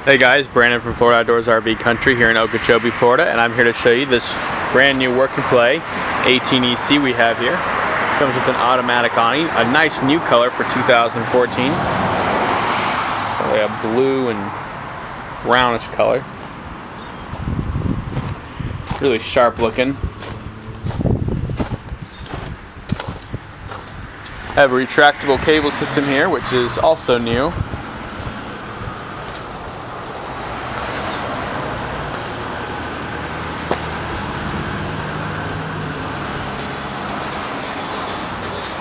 Hey guys, Brandon from Florida Outdoors RV Country here in Okeechobee, Florida, and I'm here to show you this brand new Work and Play 18EC we have here. Comes with an automatic awning, a nice new color for 2014. Probably a blue and brownish color. Really sharp looking. Have a retractable cable system here, which is also new.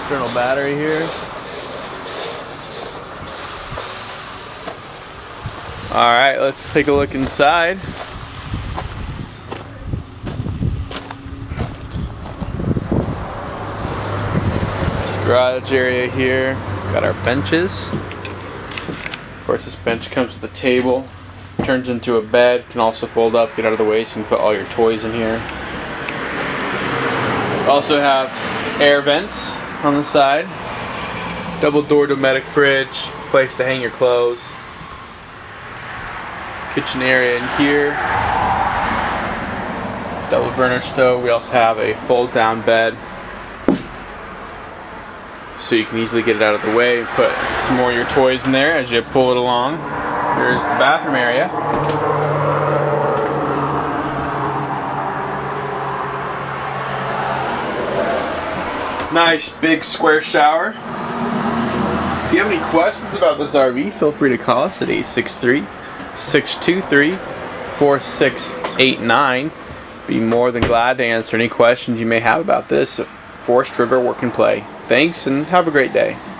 External battery here. Alright, let's take a look inside. This garage area here. Got our benches. Of course, this bench comes with a table. Turns into a bed. Can also fold up, get out of the way so you can put all your toys in here. We also have air vents on the side, double door dometic fridge, place to hang your clothes, kitchen area in here, double burner stove. We also have a fold down bed so you can easily get it out of the way and put some more of your toys in there as you pull it along. Here's the bathroom area. Nice big square shower. If you have any questions about this RV, feel free to call us at 863-623-4689. Be more than glad to answer any questions you may have about this Forest River Work and Play. Thanks and have a great day.